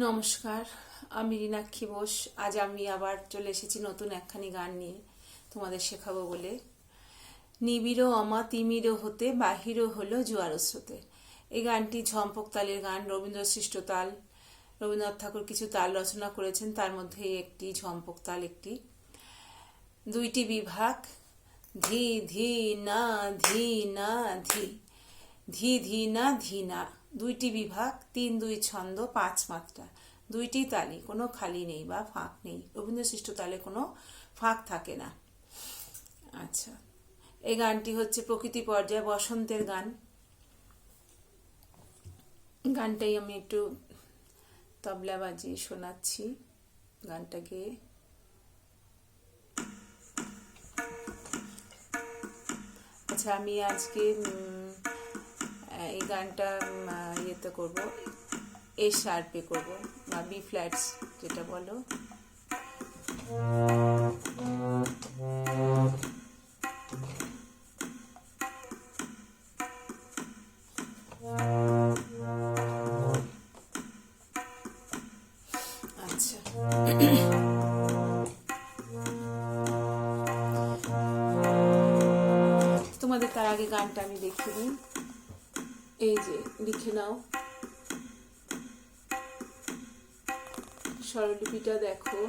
নমস্কার, আমি রিনাক্ষী বোস। আজ আমি আবার চলে এসেছি নতুন একখানি গান নিয়ে তোমাদের শেখাবো বলে। নিবিড় অমা তিমির হতে বাহির হলো জোয়ার স্রোতে। এই গানটি ঝম্পক তালের গান, রবীন্দ্র সৃষ্ট তাল। রবীন্দ্রনাথ ঠাকুর কিছু তাল রচনা করেছেন, তার মধ্যে একটি ঝম্পক তাল একটি। দুইটি বিভাগ, ধি ধি না ধি না ধি, ধি ধি না ধি না, দুইটি বিভাগ, ৩-২ ছন্দ, ৫ মাত্রা, দুইটি তালি, কোনো খালি নেই বা ফাঁক নেই। রবীন্দ্র সৃষ্ট তালে কোনো ফাঁক থাকে না। আচ্ছা, এই গানটি হচ্ছে প্রকৃতি পর্যায়ে বসন্তের গান। গানটাই আমি একটু তবলা বাজিয়ে শোনাচ্ছি গানটা গেয়ে। আচ্ছা, আমি আজকে এই গানটা ইয়েতে করবো, এ শার্পে করবো বা বি ফ্ল্যাটস যেটা বলো। আচ্ছা, তোমাদের তার আগে গানটা আমি দেখিয়ে দিই। এই যে লিখে নাও, স্বরলিপিটা দেখো।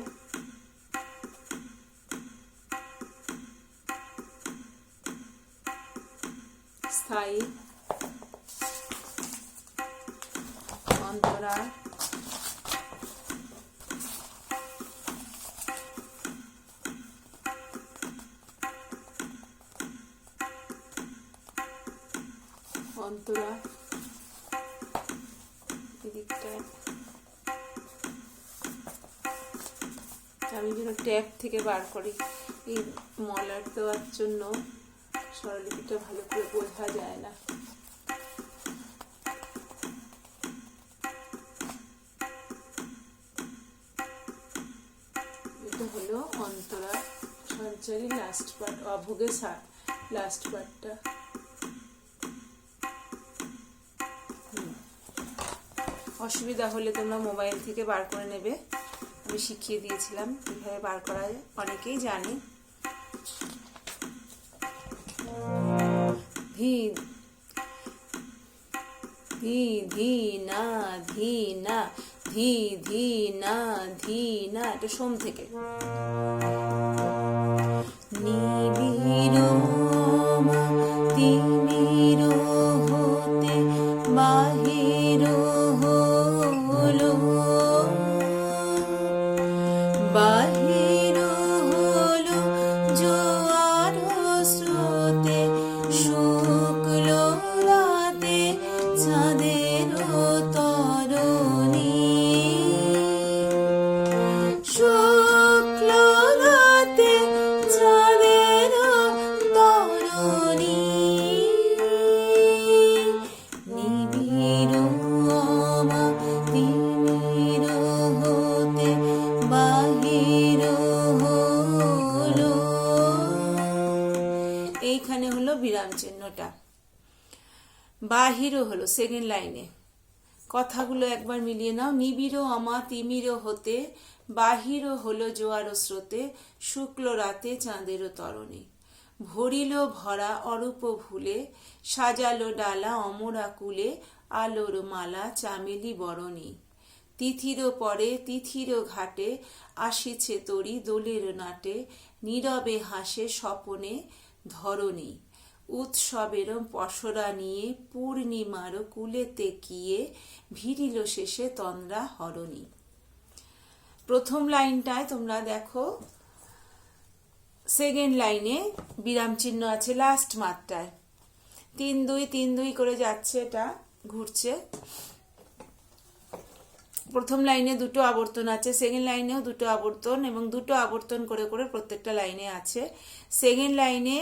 স্থায়ী, অন্তরা, অন্তরা, এদিকটায় আমি যেন ট্যাব থেকে বার করি, এই মলার দেওয়ার জন্য স্বরলিপিটা ভালো করে বোঝা যায় না। এটা হলো অন্তরা, সঞ্চারী লাস্ট পার্ট, অভোগে লাস্ট পার্টটা। অসুবিধা হলে তোমরা মোবাইল থেকে বার করে নেবে, আমি শিখিয়ে দিয়েছিলাম কিভাবে বার করা যায়, অনেকেই জানে। ধি ধি ধি না ধি না, ধি ধি না ধি না, এটা সোম থেকে। নিবিড় তিমির হতে বাহির হলো, বাহির হলো জোয়ার স্রোতে, শুক্ল রাতে চাঁদের তরণী, শুক্ল রাতে চাঁদের তরণী। নিবিড় অমা তিমির হতে বাহির হলো। এইখানে হলো বিরাম চিহ্নটা। বাহির হলো সেকেন্ড লাইনে। কথাগুলো একবার মিলিয়ে নাও। নিবিড় অমা তিমির হতে বাহির হলো জোয়ার স্রোতে, শুক্ল রাতে চাঁদের তরণী। ভরিল ভরা অরূপ ভুলে, সাজালো ডালা অমরা কুলে, আলোর মালা চামেলি বরণী। তিথির পরে তিথির ঘাটে, আসিছে তরি দোলের নাটে, নীরবে হাসে স্বপনে ধরণী। উৎসবের পসরা নিয়ে পূর্ণিমার কুলেতে কিয়ে, ভিড়িল শেষে তন্দ্রা হরণী। প্রথম লাইনটায় তোমরা দেখো, সেকেন্ড লাইনে বিরাম চিহ্ন আছে লাস্ট মাত্রায়, ৩-২ করে যাচ্ছে, এটা ঘুরছে। প্রথম লাইনে দুটো আবর্তন আছে, সেকেন্ড লাইনেও দুটো আবর্তন, এবং দুটো আবর্তন করে করে প্রত্যেকটা লাইনে আছে। সেকেন্ড লাইনে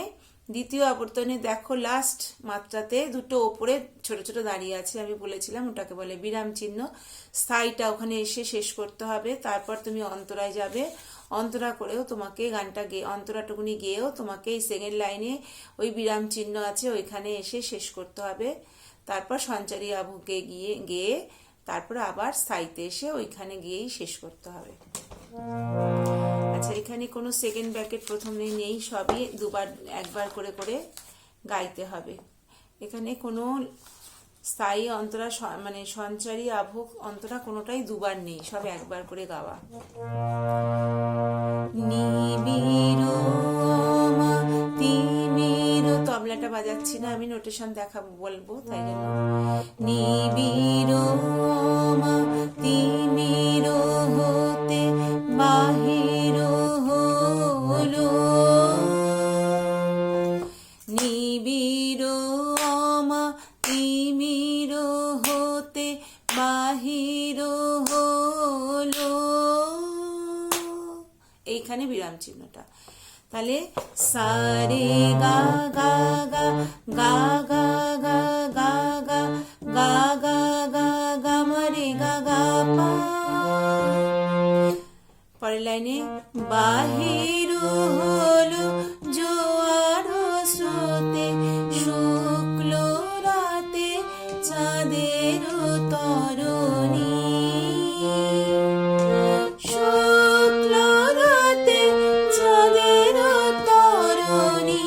দ্বিতীয় আবর্তনে দেখো লাস্ট মাত্রাতে দুটো ওপরে ছোট ছোট দাঁড়িয়ে আছে, আমি বলেছিলাম ওটাকে বলে বিরাম চিহ্ন। স্থায়ীটা ওখানে এসে শেষ করতে হবে, তারপর তুমি অন্তরায় যাবে। অন্তরা করেও তোমাকে গানটা অন্তরাটুকুনি গেয়েও তোমাকে এই সেকেন্ড লাইনে ওই বিরাম চিহ্ন আছে ওইখানে এসে শেষ করতে হবে। তারপর সঞ্চারী আবুকে গিয়ে তারপর আবার স্থায়ীতে এসে ওইখানে গিয়েই শেষ করতে হবে। আচ্ছা, এখানে কোনো সেকেন্ড ব্র্যাকেট প্রথমে নেই, সবই দুবার একবার করে করে গাইতে হবে। এখানে কোনো স্থায়ী অন্তরা মানে সঞ্চারী আভোগ অন্তরা কোনোটাই দুবার নেই, সব একবার করে গাওয়া। নিবিড় তিমির, তবলাটা বাজাচ্ছি না আমি, নোটেশন দেখাবো বলবো তাই জন্য। নিবিড় তিমির হতে বাহির হলো, নিবিড় তিমির হতে বাহির হলো, এইখানে বিরাম চিহ্নটা। তাহলে সারে গা গা গা গা গা গা গা গা গা গা গা গা মারে গা গা পা। পরের লাইনে বাহির হলো জোয়ার স্রোতে, শুক্ল রাতে চাঁদের তরণী, শুক্ল রাতে চাঁদের তরণী।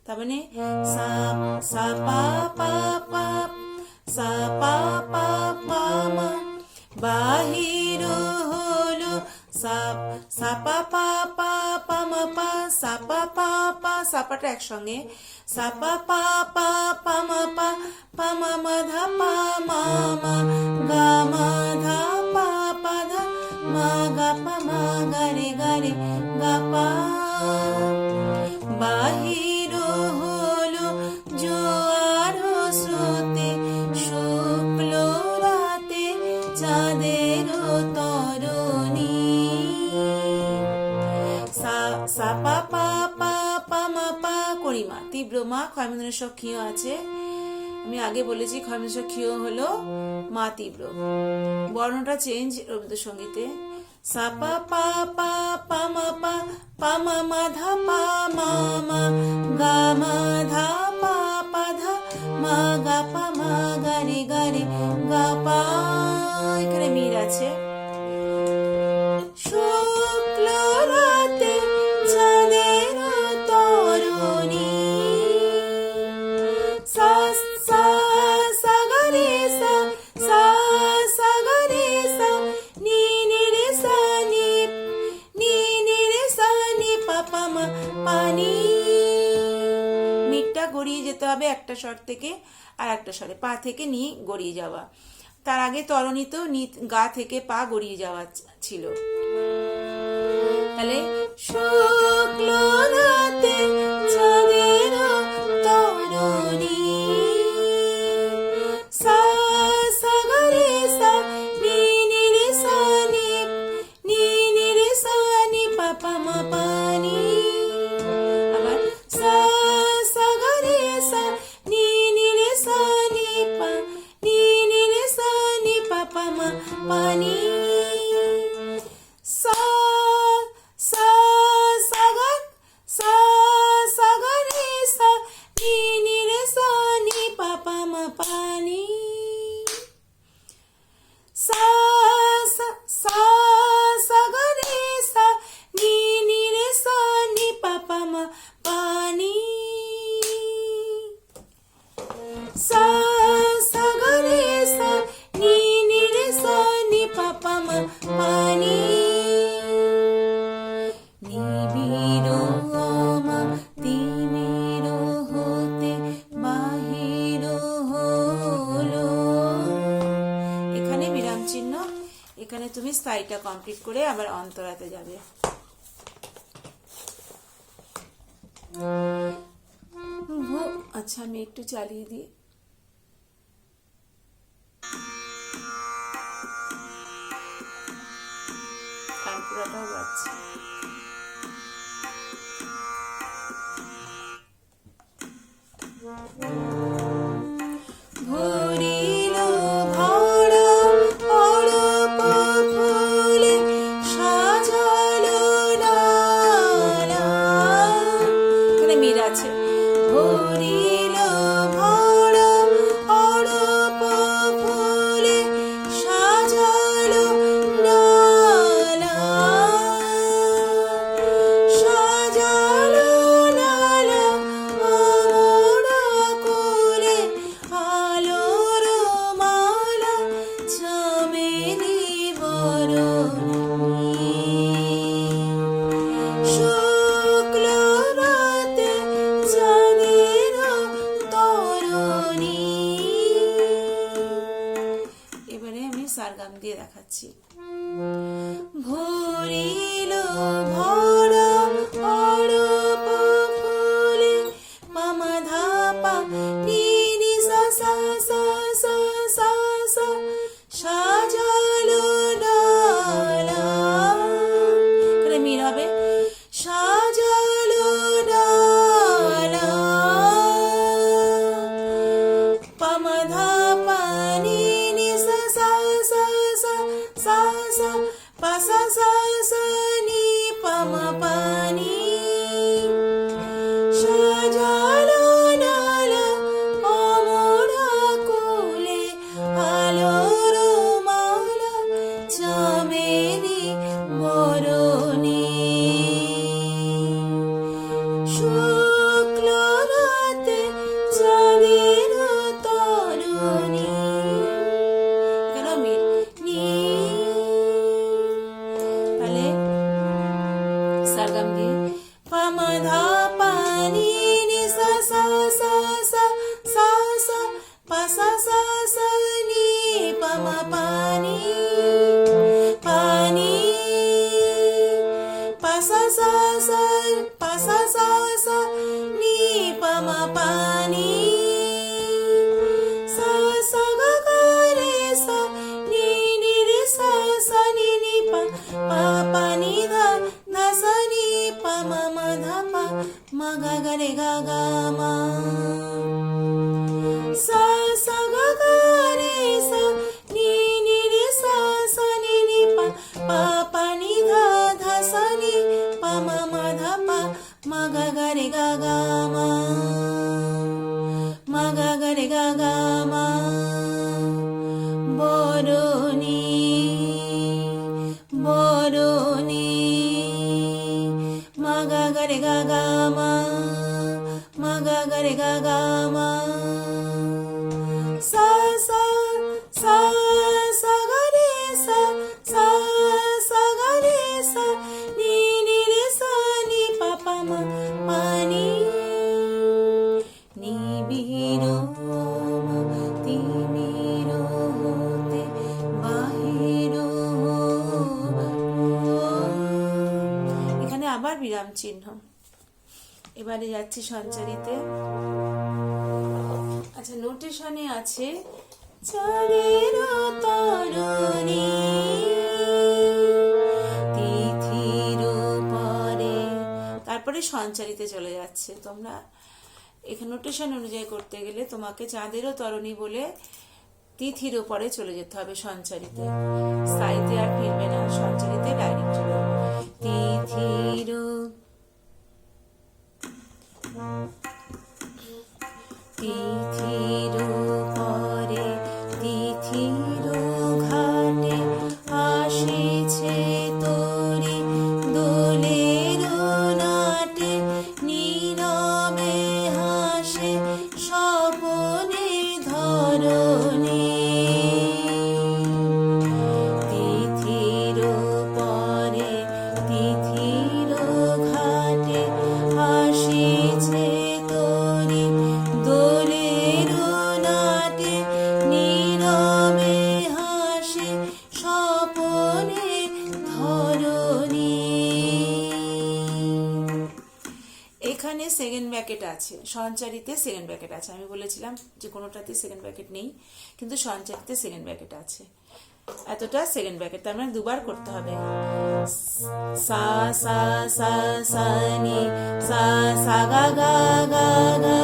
তার মানে সা সা পা পা পা সা পা পা পা মা, বাহির হলো সা সা পা পা পা পা মা পা, সা পা পা পা, সাপাটা একসঙ্গে, সা পা পা পা পা মা পা, পা মা মা ধা পা মা মা, গা মা ধা পা পা ধা, মা গা পা মা গা রে গা পা। বাহির হলো জোয়ার স্রোতে, শুক্ল রাতে চাঁদের তরণী, সা পা পা পা পা মা পা করিমা, তীব্র মা, ক্ষয়মন্ত্রের সব ক্ষীয় আছে, আমি আগে বলেছি ক্ষয়মন্ত্রের ক্ষীয় হলো মা তীব্র। বর্ণটা চেঞ্জ রবীন্দ্রসঙ্গীতে, সা পা পা পা পা মা পা, পা মা মা ধা পা মা মা, গা মা ধা পা পা ধা, মা গা পা মা গা রে গা পা। এখানে মিল আছে। শুক্ল রাতে চাঁদের তরণী, সা সা সা গা রে সা, সা সা গা রে সা, নি নি রে সা নি, নি নি রে সা নি পা পা মা পানি। মিটটা গড়িয়ে যেতে হবে একটা স্বর থেকে আর একটা স্বরে, পা থেকে নি গড়িয়ে যাওয়া। তার আগে তরণীতেও নি গা থেকে পা গড়িয়ে যাওয়া ছিল। তাহলে শুক্ল রাতে চাঁদের তরণী, সা সা গা রে সা, নি নি রে সা নি, নি নি রে সা নি পা পা মা পানি। আবার সা সা গা রে সা, নি নি রে সা নি পা, নি নি রে সা নি পা পা মা পানি। সা সা সা গা, সা সা গা রে সা, নি নি রে সা নি পা পা মা পানি। সা সা সা সা গা রে সা, নি নি রে সা নি পা পা মা পানি। সা সা গা রে সা, নি নি রে সা নি পা পা মা পানি। নিবিড় মা তিমির হতে বাহির হলো, এখানে বিরাম চিহ্ন। এখানে তুমি স্থায়ীটা কমপ্লিট করে আবার অন্তরাতে যাবে। আচ্ছা, আমি একটু চালিয়ে দিই। কানপুরাটাও বাজছে। ভরিল ভরা অরূপ ফুলে সাজালো ডালা, এখানে মিল আছে। ভরিল ভরা অরূপ আমি সারগাম দিয়ে দেখাচ্ছি। ভরিল ভরা অরূপ ফুলে মামা ধাপা নি নি সা সা সা সা সা সা সাজালো ডালা, এখানে মিল হবে, সাজালো ডালা পামা ধাপা নি নি সা সা সা সা সা সা পা সা সা সা নি পামা পানি সাজালো ডালা অমরা কোলে আলোর মালা চামেলি বরণী শুক্ল রাতে চাঁদের তরুণী, কেন মিল নি, তাহলে সারগাম দিয়ে পামা ধাপা নি নি সা সা সা সা সা সা পা সা সা সা নি পামা পানি পানি পা সা সা সা পা সা সা সা নি পামা পানি সা সা গা গা রে সা নি নি রে সা সা নি নি পা পা পা নি ধা ধা সা নি পা মা মা ধা পা মা গা গা রে গা গা মা সা সা গা গা রে সা নি নি রে সা সা নি নি পা পা পা নি ধা ধা সা নি পা মা মা ধা পা মা গা গা রে গা গা মা মা গা গা রে গা গা মা বরণী বরণী মা গা গা রে গা গা মা মা গা গা রে গা গা মা সা সা সা সা গা রে সা সা সা গা রে সা নি নি রে সা নি পা পা মা পানি নিবিড় তিমির হতে বাহির, এখানে আবার বিরাম চিহ্ন। এবারে যাচ্ছি সঞ্চারিতে। আচ্ছা, নোটেশনে আছে চাঁদের তরুণী তিথির পরে, তারপরে সঞ্চারিতে চলে যাচ্ছে। তোমরা এখানে নোটেশন অনুযায়ী করতে গেলে তোমাকে চাঁদেরও তরণী বলে তিথির পরে চলে যেতে হবে সঞ্চারিতে, স্থায়ীতে আর ফিরবে না, সঞ্চারিতে ডাইরেক্ট চলে যাবে। তিথির তিথির পরে তিথির ঘাটে আসিছে তোরে দোলের নাটে নীরবে হাসে স্বপনে ধরণী তিথির পরে তিথির ঘাটে আসিছে তোরে দোলের নাটে নীরবে হাসে স্বপনে ধরণী। এখানে সেকেন্ড ব্র্যাকেট আছে, সঞ্চারিতে সেকেন্ড ব্র্যাকেট আছে। আমি বলেছিলাম যে কোনোটাতে সেকেন্ড ব্র্যাকেট নেই, কিন্তু সঞ্চারিতে সেকেন্ড ব্র্যাকেট আছে। এতটা সেকেন্ড ব্র্যাকেট, তার মানে দুবার করতে হবে। সা সা সা সা নি সা সা গা গা গা গা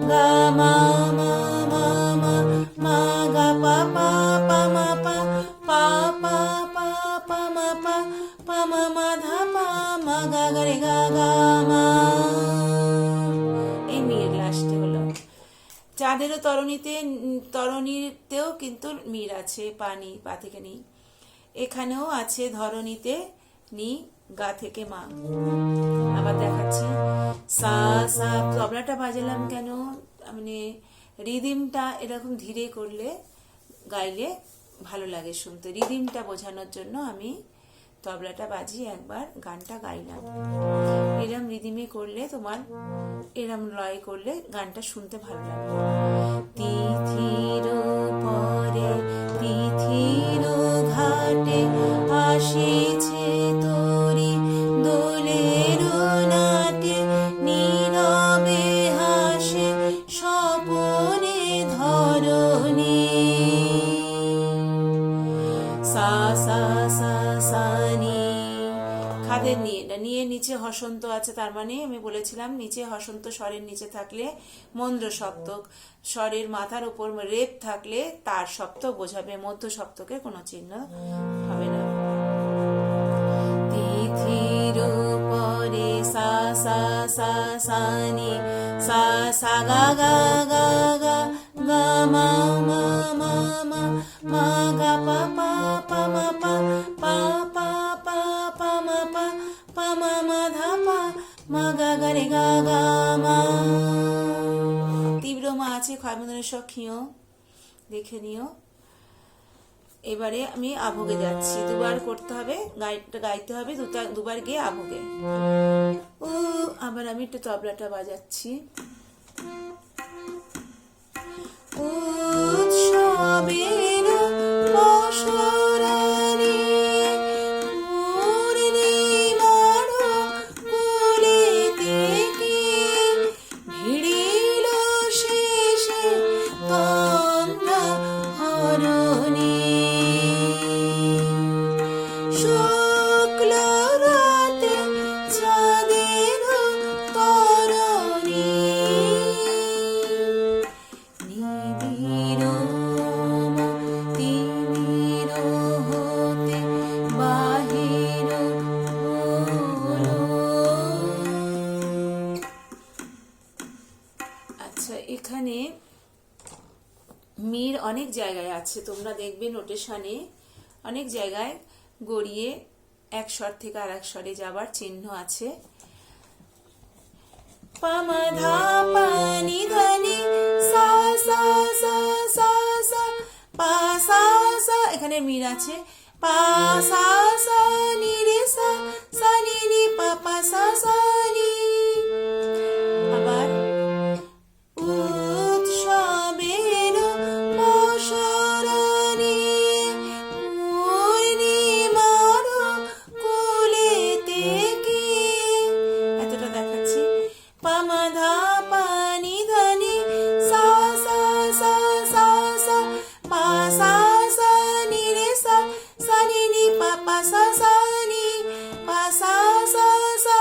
গা মা মা মা মা মা গা পা পা পা মা পা পা পা পা পা মা পা পা মা মা ধা পা মা গা গা রে গা গা মা। এই মির লাস্টে হলো। চাঁদেরও তরণীতেও কিন্তু মির আছে, পানি পা থেকে নি। এখানেও আছে ধরণীতে নি গা থেকে মা। আবার দেখাচ্ছি, সা সা তবলাটা বাজালাম কেন, মানে রিদিমটা এরকম ধীরে করলে গাইলে ভালো লাগে শুনতে, রিদিমটা বোঝানোর জন্য আমি তবলাটা বাজিয়ে একবার গানটা গাইলাম। এরম রিদিমে করলে তোমার, এরম লয় করলে গানটা শুনতে ভালো লাগবে। তিথির পরে তিথির সা সা সা সা নি। খাদের নিয়ে, এটা নিয়ে নিচে হসন্ত আছে, তার মানে আমি বলেছিলাম নিচে হসন্ত স্বরের নিচে থাকলে মন্দ্র সপ্তক, স্বরের মাথার উপর রেপ থাকলে তার সপ্তক বোঝাবে, মধ্য সপ্তকের কোনো চিহ্ন হবে না। তিথির উপরে সা সা সা সা নি, সা সা গা গা গা গা গা মা মা মা মা মা গা পা পা পা মা পা পা পা পা পা মা পা পা মা মা ধা পা মা গা গা রে গা গা মা। তীব্র মা আছে ক্ষয়মন্ত্রের সক্ষীয়, দেখে নিও। এবারে আমি আভোগে যাচ্ছি, দুবার করতে হবে, গাইতে হবে, দুবার গিয়ে আভোগে। ও আবার আমি একটু তবলাটা বাজাচ্ছি। উৎসবের বসরানি পূর্ণিমার কোলেতে কি ভিড়িল শেষে তন্দ্রা হরণী। শুক্ল রাতে চাঁদের তরণী, নিবিড় তিমির হতে বাহির হলো। আচ্ছা, এখানে মির অনেক জায়গায় আছে, তোমরা দেখবে নোটেশনে অনেক জায়গায় গড়িয়ে এক স্বর থেকে আর এক স্বরে যাবার চিহ্ন আছে। পামা ধা পা নি ধা নি সা সা সা সা সা পা সা সা, এখানে মির আছে। পা সা সা নি রে সা সা নি নি পা পা সা সা নি। আবার উৎসবের বসরানি পূর্ণিমার কোলেতে কি, এতটা দেখাচ্ছি। পামা ধা পা নি ধা নি সা সা সা সা সা পা সা সা নি রে সা সা নি নি পা পা সা সা নি পা সা সা সা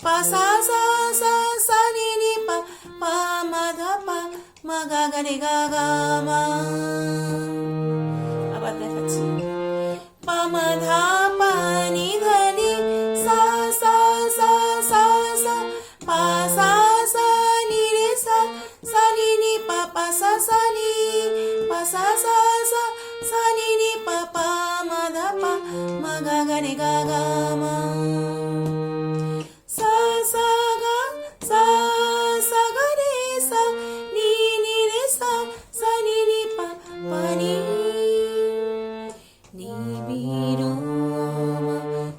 পা সা সা সা সা নি নি পা পা মা ধা পা মা গা গা রে গা গা মা। আবার দেখাচ্ছি। পামা ধা পা নি ধা নি সা সা সা সা সা পা সা সা নি রে সা সা নি নি পা পা সা সা নি পা সা সা সা সা নি নি পা পা মা ধা পা মা গা গা রে গা গা মা। সা সা গা সা সা গা রে সা নি নি রে সা সা নি নি পা পা নি। নিবিড়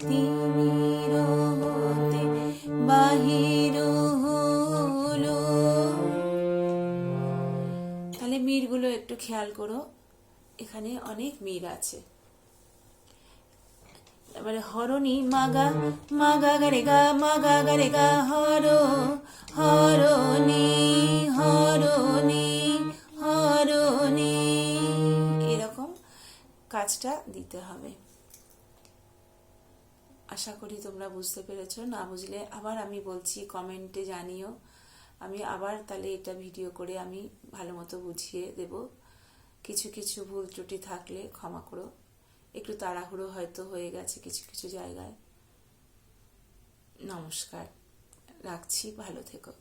তিমির হতে বাহির হলো। তাহলে মিরগুলো একটু খেয়াল করো, এখানে অনেক মির আছে। এবারে হরণী মাগা মাগা গা রে গা মাগা গা রে গা হর হরণী হরণী হরণী, এরকম কাজটা দিতে হবে। আশা করি তোমরা বুঝতে পেরেছো, না বুঝলে আবার আমি বলছি কমেন্টে জানিও, আমি আবার তাহলে এটা ভিডিও করে আমি ভালো মতো বুঝিয়ে দেব। কিছু কিছু ভুল ত্রুটি থাকলে ক্ষমা করো, একটু তাড়াহুড়ো হয়তো হয়ে গেছে কিছু কিছু জায়গায়। নমস্কার, রাখছি, ভালো থেকো।